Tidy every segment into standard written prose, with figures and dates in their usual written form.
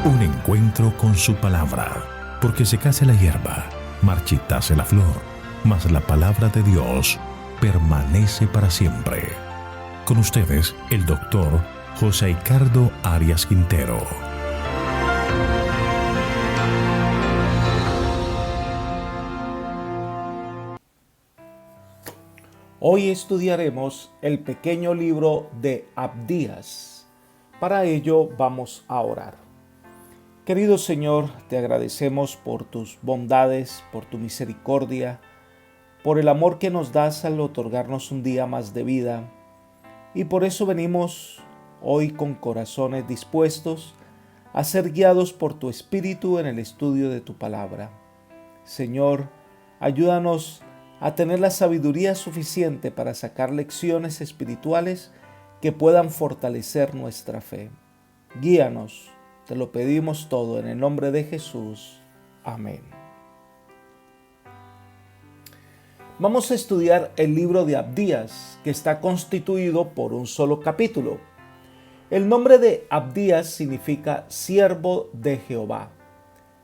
Un encuentro con su palabra, porque secase la hierba, marchitase la flor, mas la palabra de Dios permanece para siempre. Con ustedes, el doctor José Ricardo Arias Quintero. Hoy estudiaremos el pequeño libro de Abdías. Para ello vamos a orar. Querido Señor, te agradecemos por tus bondades, por tu misericordia, por el amor que nos das al otorgarnos un día más de vida. Y por eso venimos hoy con corazones dispuestos a ser guiados por tu Espíritu en el estudio de tu palabra. Señor, ayúdanos a tener la sabiduría suficiente para sacar lecciones espirituales que puedan fortalecer nuestra fe. Guíanos, te lo pedimos todo en el nombre de Jesús. Amén. Vamos a estudiar el libro de Abdías, que está constituido por un solo capítulo. El nombre de Abdías significa siervo de Jehová.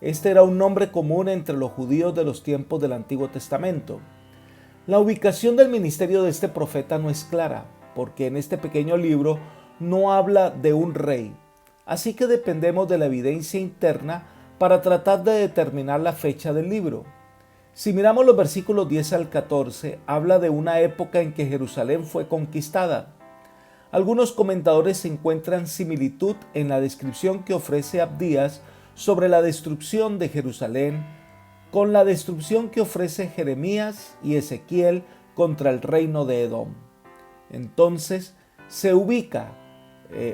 Este era un nombre común entre los judíos de los tiempos del Antiguo Testamento. La ubicación del ministerio de este profeta no es clara, porque en este pequeño libro no habla de un rey, así que dependemos de la evidencia interna para tratar de determinar la fecha del libro. Si miramos los versículos 10 al 14, habla de una época en que Jerusalén fue conquistada. Algunos comentadores encuentran similitud en la descripción que ofrece Abdías sobre la destrucción de Jerusalén con la destrucción que ofrece Jeremías y Ezequiel contra el reino de Edom. Entonces se ubica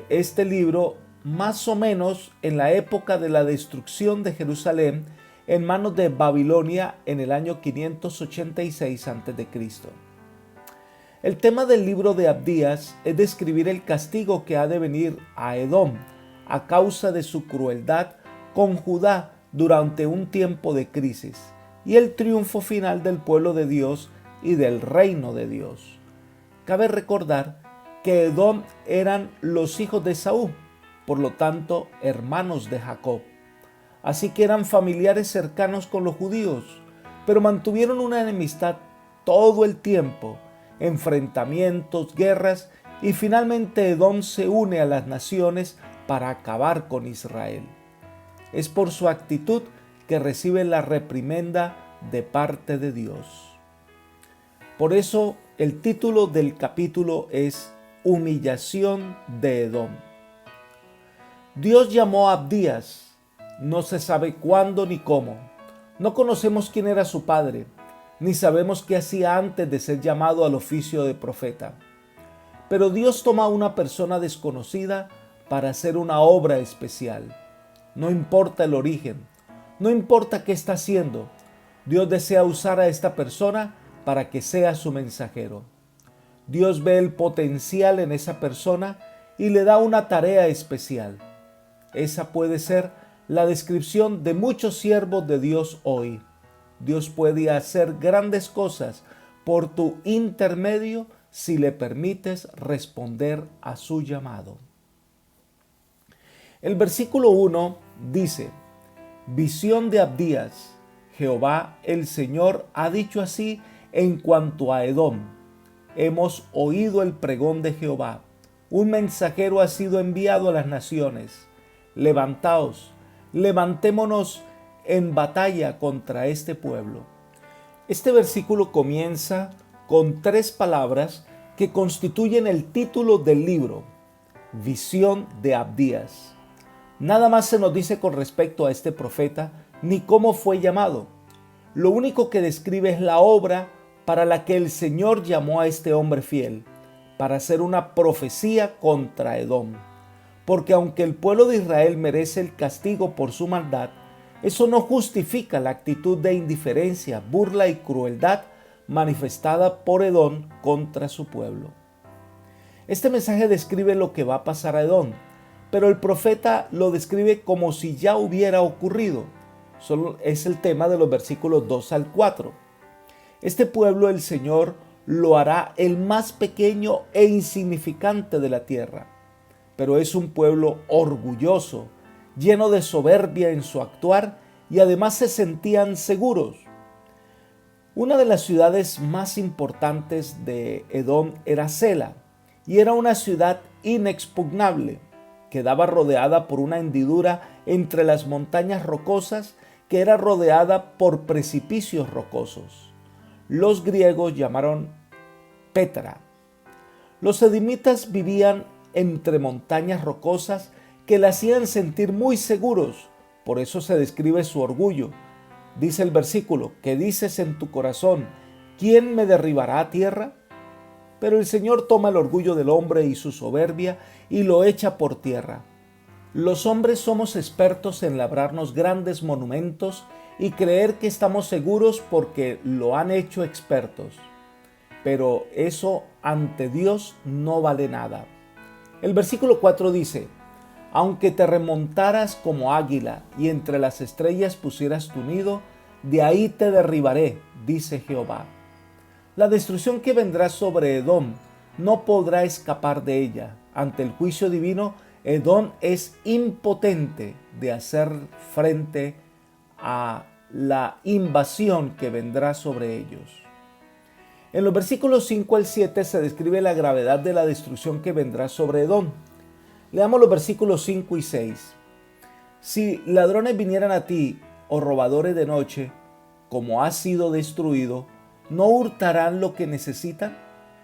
este libro más o menos en la época de la destrucción de Jerusalén en manos de Babilonia en el año 586 a.C. El tema del libro de Abdías es describir el castigo que ha de venir a Edom a causa de su crueldad con Judá durante un tiempo de crisis y el triunfo final del pueblo de Dios y del reino de Dios. Cabe recordar que Edom eran los hijos de Esaú, por lo tanto hermanos de Jacob. Así que eran familiares cercanos con los judíos, pero mantuvieron una enemistad todo el tiempo, enfrentamientos, guerras, y finalmente Edom se une a las naciones para acabar con Israel. Es por su actitud que recibe la reprimenda de parte de Dios. Por eso el título del capítulo es Humillación de Edom. Dios llamó a Abdías, no se sabe cuándo ni cómo. No conocemos quién era su padre, ni sabemos qué hacía antes de ser llamado al oficio de profeta. Pero Dios toma a una persona desconocida para hacer una obra especial. No importa el origen, no importa qué está haciendo, Dios desea usar a esta persona para que sea su mensajero. Dios ve el potencial en esa persona y le da una tarea especial. Esa puede ser la descripción de muchos siervos de Dios hoy. Dios puede hacer grandes cosas por tu intermedio si le permites responder a su llamado. El versículo 1 dice: Visión de Abdías. Jehová el Señor ha dicho así en cuanto a Edom. Hemos oído el pregón de Jehová. Un mensajero ha sido enviado a las naciones. Levantaos, levantémonos en batalla contra este pueblo. Este versículo comienza con 3 palabras que constituyen el título del libro: Visión de Abdías. Nada más se nos dice con respecto a este profeta, ni cómo fue llamado. Lo único que describe es la obra para la que el Señor llamó a este hombre fiel, para hacer una profecía contra Edom. Porque aunque el pueblo de Israel merece el castigo por su maldad, eso no justifica la actitud de indiferencia, burla y crueldad manifestada por Edom contra su pueblo. Este mensaje describe lo que va a pasar a Edom, pero el profeta lo describe como si ya hubiera ocurrido. Solo es el tema de los versículos 2 al 4. Este pueblo el Señor lo hará el más pequeño e insignificante de la tierra, pero es un pueblo orgulloso lleno de soberbia en su actuar, y además se sentían seguros. Una de las ciudades más importantes de Edom era Sela, y era una ciudad inexpugnable. Quedaba rodeada por una hendidura entre las montañas rocosas, que era rodeada por precipicios rocosos. Los griegos llamaron Petra. Los edimitas vivían entre montañas rocosas que le hacían sentir muy seguros. Por eso se describe su orgullo. Dice el versículo: ¿qué dices en tu corazón? ¿Quién me derribará a tierra? Pero el Señor toma el orgullo del hombre y su soberbia y lo echa por tierra. Los hombres somos expertos en labrarnos grandes monumentos y creer que estamos seguros porque lo han hecho expertos. Pero eso ante Dios no vale nada. El versículo 4 dice: aunque te remontaras como águila y entre las estrellas pusieras tu nido, de ahí te derribaré, dice Jehová. La destrucción que vendrá sobre Edom no podrá escapar de ella. Ante el juicio divino, Edom es impotente de hacer frente a la invasión que vendrá sobre ellos. En los versículos 5 al 7 se describe la gravedad de la destrucción que vendrá sobre Edom. Leamos los versículos 5 y 6. Si ladrones vinieran a ti, o robadores de noche, como has sido destruido, ¿no hurtarán lo que necesitan?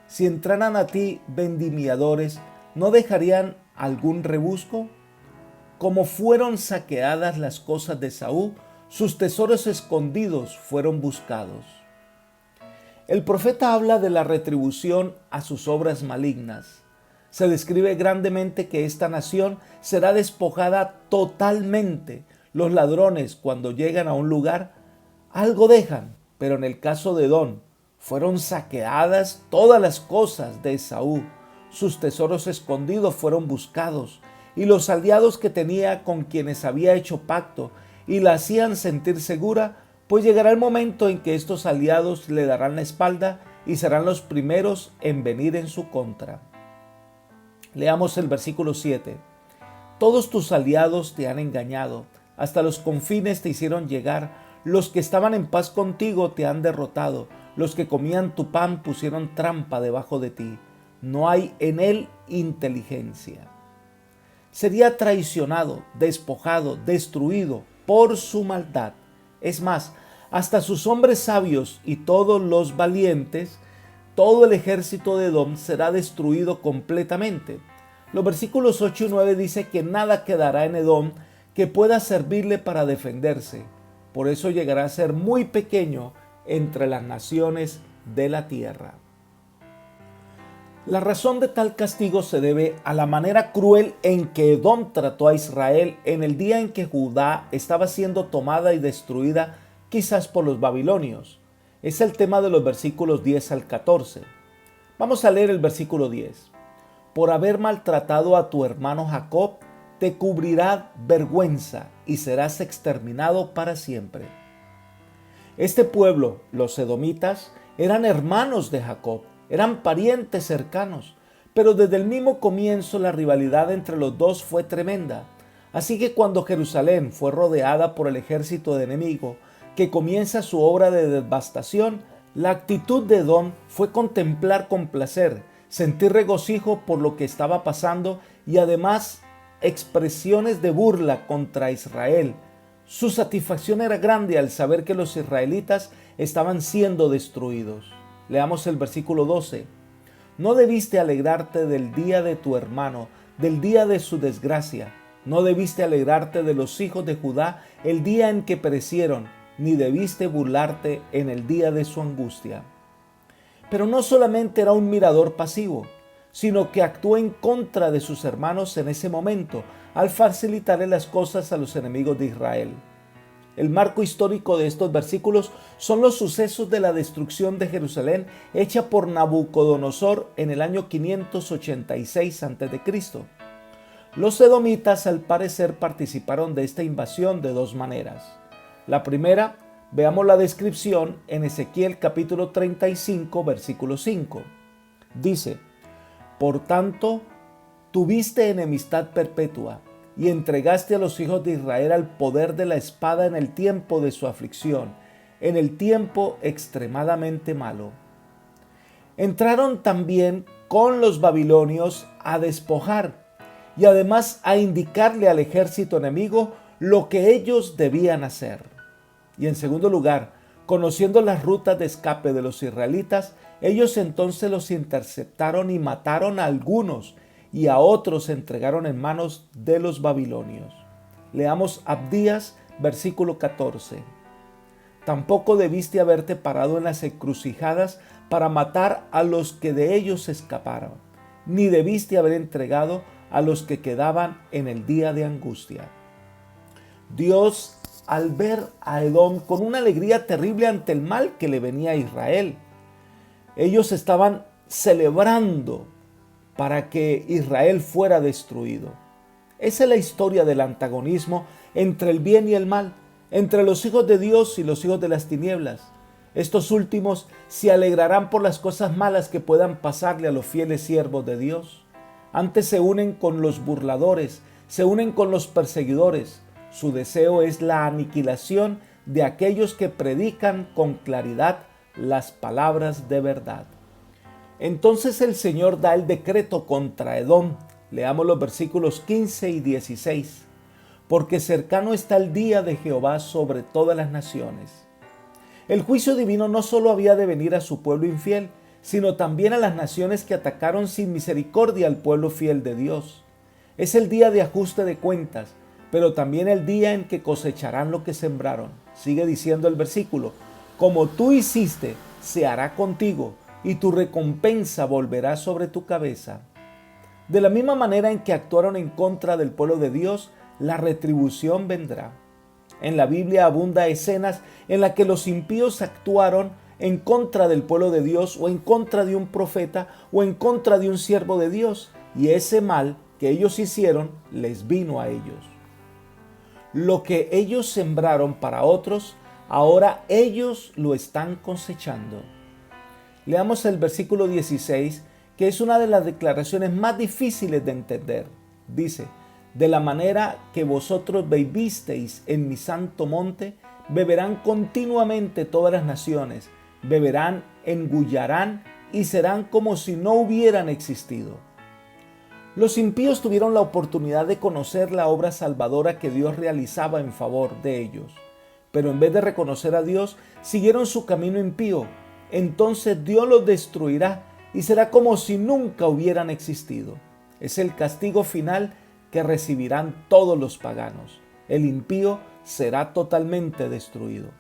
Si entraran a ti vendimiadores, ¿no dejarían algún rebusco? Como fueron saqueadas las cosas de Saúl, sus tesoros escondidos fueron buscados. El profeta habla de la retribución a sus obras malignas. Se describe grandemente que esta nación será despojada totalmente. Los ladrones, cuando llegan a un lugar, algo dejan, pero en el caso de Edom, fueron saqueadas todas las cosas de Esaú. Sus tesoros escondidos fueron buscados, y los aliados que tenía con quienes había hecho pacto y la hacían sentir segura, pues llegará el momento en que estos aliados le darán la espalda y serán los primeros en venir en su contra. Leamos el versículo 7. Todos tus aliados te han engañado, hasta los confines te hicieron llegar, los que estaban en paz contigo te han derrotado, los que comían tu pan pusieron trampa debajo de ti, no hay en él inteligencia. Sería traicionado, despojado, destruido por su maldad. Es más, hasta sus hombres sabios y todos los valientes, todo el ejército de Edom será destruido completamente. Los versículos 8 y 9 dice que nada quedará en Edom que pueda servirle para defenderse. Por eso llegará a ser muy pequeño entre las naciones de la tierra. La razón de tal castigo se debe a la manera cruel en que Edom trató a Israel en el día en que Judá estaba siendo tomada y destruida, quizás por los babilonios. Es el tema de los versículos 10 al 14. Vamos a leer el versículo 10. Por haber maltratado a tu hermano Jacob, te cubrirá vergüenza y serás exterminado para siempre. Este pueblo, los edomitas, eran hermanos de Jacob, eran parientes cercanos, pero desde el mismo comienzo la rivalidad entre los dos fue tremenda. Así que cuando Jerusalén fue rodeada por el ejército de enemigo, que comienza su obra de devastación, la actitud de Edom fue contemplar con placer, sentir regocijo por lo que estaba pasando y además expresiones de burla contra Israel. Su satisfacción era grande al saber que los israelitas estaban siendo destruidos. Leamos el versículo 12. No debiste alegrarte del día de tu hermano, del día de su desgracia. No debiste alegrarte de los hijos de Judá el día en que perecieron, ni debiste burlarte en el día de su angustia. Pero no solamente era un mirador pasivo, sino que actuó en contra de sus hermanos en ese momento, al facilitarle las cosas a los enemigos de Israel. El marco histórico de estos versículos son los sucesos de la destrucción de Jerusalén hecha por Nabucodonosor en el año 586 a.C. Los edomitas al parecer participaron de esta invasión de dos maneras. La primera, veamos la descripción en Ezequiel capítulo 35 versículo 5. Dice: Por tanto, tuviste enemistad perpetua, y entregaste a los hijos de Israel al poder de la espada en el tiempo de su aflicción, en el tiempo extremadamente malo. Entraron también con los babilonios a despojar y además a indicarle al ejército enemigo lo que ellos debían hacer. Y en segundo lugar, conociendo las rutas de escape de los israelitas, ellos entonces los interceptaron y mataron a algunos y a otros entregaron en manos de los babilonios. Leamos Abdías, versículo 14. Tampoco debiste haberte parado en las encrucijadas para matar a los que de ellos escaparon, ni debiste haber entregado a los que quedaban en el día de angustia. Dios, al ver a Edom con una alegría terrible ante el mal que le venía a Israel, ellos estaban celebrando para que Israel fuera destruido. Esa es la historia del antagonismo entre el bien y el mal, entre los hijos de Dios y los hijos de las tinieblas. Estos últimos se alegrarán por las cosas malas que puedan pasarle a los fieles siervos de Dios. Antes se unen con los burladores, se unen con los perseguidores. Su deseo es la aniquilación de aquellos que predican con claridad las palabras de verdad. Entonces el Señor da el decreto contra Edom. Leamos los versículos 15 y 16. Porque cercano está el día de Jehová sobre todas las naciones. El juicio divino no solo había de venir a su pueblo infiel, sino también a las naciones que atacaron sin misericordia al pueblo fiel de Dios. Es el día de ajuste de cuentas, pero también el día en que cosecharán lo que sembraron. Sigue diciendo el versículo: como tú hiciste, se hará contigo, y tu recompensa volverá sobre tu cabeza. De la misma manera en que actuaron en contra del pueblo de Dios, la retribución vendrá. En la Biblia abunda escenas en las que los impíos actuaron en contra del pueblo de Dios, o en contra de un profeta, o en contra de un siervo de Dios, y ese mal que ellos hicieron les vino a ellos. Lo que ellos sembraron para otros, ahora ellos lo están cosechando. Leamos el versículo 16, que es una de las declaraciones más difíciles de entender. Dice: de la manera que vosotros bebisteis en mi santo monte, beberán continuamente todas las naciones, beberán, engullarán y serán como si no hubieran existido. Los impíos tuvieron la oportunidad de conocer la obra salvadora que Dios realizaba en favor de ellos, pero en vez de reconocer a Dios, siguieron su camino impío. Entonces Dios los destruirá y será como si nunca hubieran existido. Es el castigo final que recibirán todos los paganos. El impío será totalmente destruido.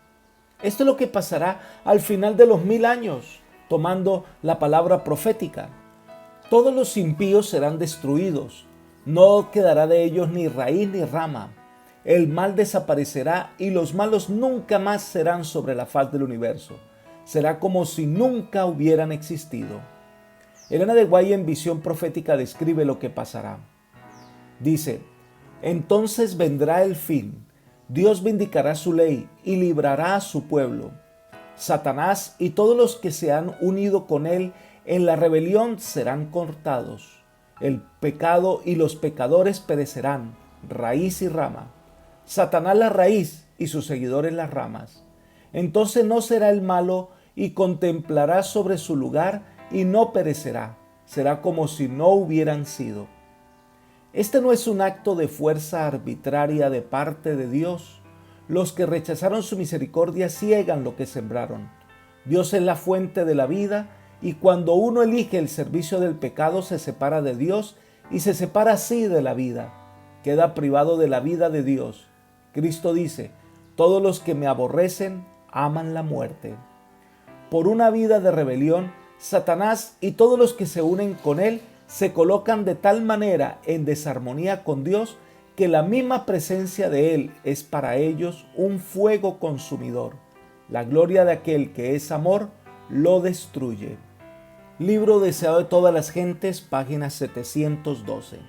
Esto es lo que pasará al final de los 1000 años, tomando la palabra profética. Todos los impíos serán destruidos. No quedará de ellos ni raíz ni rama. El mal desaparecerá y los malos nunca más serán sobre la faz del universo. Será como si nunca hubieran existido. Elena de White, en visión profética, describe lo que pasará. Dice: entonces vendrá el fin. Dios vindicará su ley y librará a su pueblo. Satanás y todos los que se han unido con él en la rebelión serán cortados. El pecado y los pecadores perecerán, raíz y rama. Satanás la raíz y sus seguidores las ramas. Entonces no será el malo y contemplará sobre su lugar y no perecerá. Será como si no hubieran sido. Este no es un acto de fuerza arbitraria de parte de Dios. Los que rechazaron su misericordia ciegan lo que sembraron. Dios es la fuente de la vida, y cuando uno elige el servicio del pecado se separa de Dios y se separa así de la vida. Queda privado de la vida de Dios. Cristo dice: todos los que me aborrecen aman la muerte. Por una vida de rebelión, Satanás y todos los que se unen con él se colocan de tal manera en desarmonía con Dios que la misma presencia de Él es para ellos un fuego consumidor. La gloria de aquel que es amor lo destruye. Libro deseado de todas las gentes, página 712.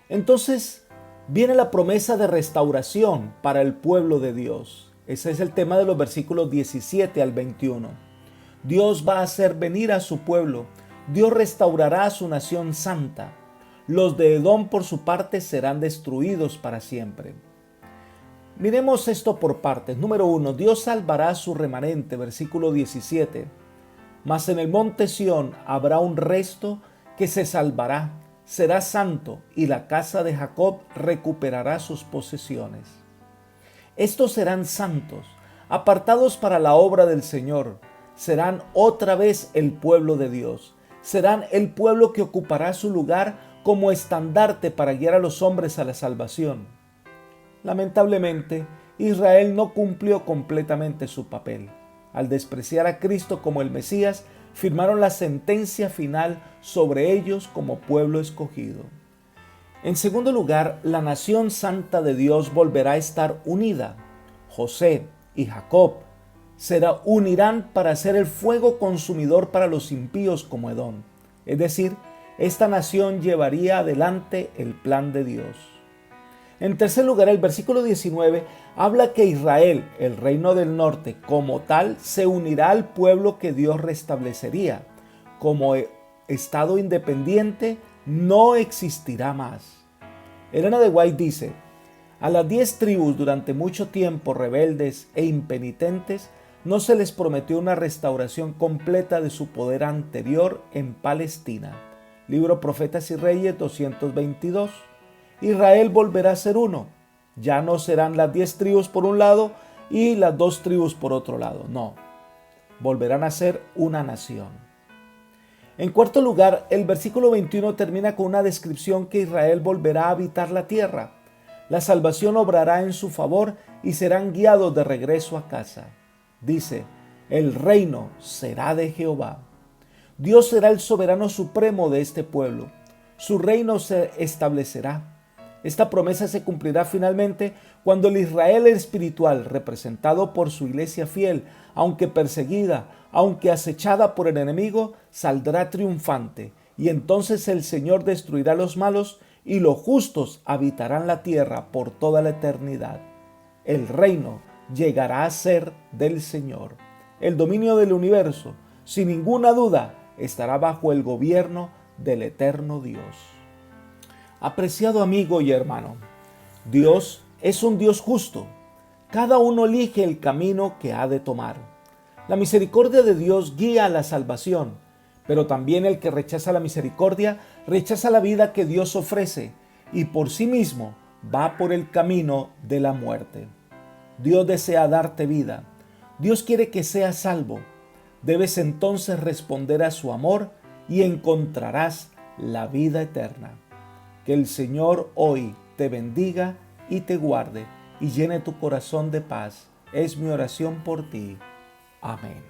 Entonces viene la promesa de restauración para el pueblo de Dios. Ese es el tema de los versículos 17 al 21. Dios va a hacer venir a su pueblo. Dios restaurará a su nación santa. Los de Edom por su parte serán destruidos para siempre. Miremos esto por partes. Número 1. Dios salvará a su remanente, versículo 17. Mas en el monte Sión habrá un resto que se salvará, será santo, y la casa de Jacob recuperará sus posesiones. Estos serán santos, apartados para la obra del Señor. Serán otra vez el pueblo de Dios. Serán el pueblo que ocupará su lugar como estandarte para guiar a los hombres a la salvación. Lamentablemente, Israel no cumplió completamente su papel. Al despreciar a Cristo como el Mesías, firmaron la sentencia final sobre ellos como pueblo escogido. En segundo lugar, la nación santa de Dios volverá a estar unida. José y Jacob unirán para ser el fuego consumidor para los impíos como Edom. Es decir, esta nación llevaría adelante el plan de Dios. En tercer lugar, el versículo 19 habla que Israel, el reino del norte, como tal, se unirá al pueblo que Dios restablecería. Como estado independiente, no existirá más. Elena de White dice: a las 10 tribus durante mucho tiempo rebeldes e impenitentes, no se les prometió una restauración completa de su poder anterior en Palestina. Libro Profetas y Reyes 222. Israel volverá a ser uno. Ya no serán las 10 tribus por un lado y las 2 tribus por otro lado. No, volverán a ser una nación. En cuarto lugar, el versículo 21 termina con una descripción que Israel volverá a habitar la tierra. La salvación obrará en su favor y serán guiados de regreso a casa. Dice: el reino será de Jehová. Dios será el soberano supremo de este pueblo. Su reino se establecerá. Esta promesa se cumplirá finalmente cuando el Israel espiritual, representado por su iglesia fiel, aunque perseguida, aunque acechada por el enemigo, saldrá triunfante, y entonces el Señor destruirá a los malos y los justos habitarán la tierra por toda la eternidad. El reino llegará a ser del Señor. El dominio del universo, sin ninguna duda, estará bajo el gobierno del eterno Dios. Apreciado amigo y hermano, Dios es un Dios justo. Cada uno elige el camino que ha de tomar. La misericordia de Dios guía a la salvación, pero también el que rechaza la misericordia rechaza la vida que Dios ofrece y por sí mismo va por el camino de la muerte. Dios desea darte vida. Dios quiere que seas salvo. Debes entonces responder a su amor y encontrarás la vida eterna. Que el Señor hoy te bendiga y te guarde y llene tu corazón de paz. Es mi oración por ti. Amén.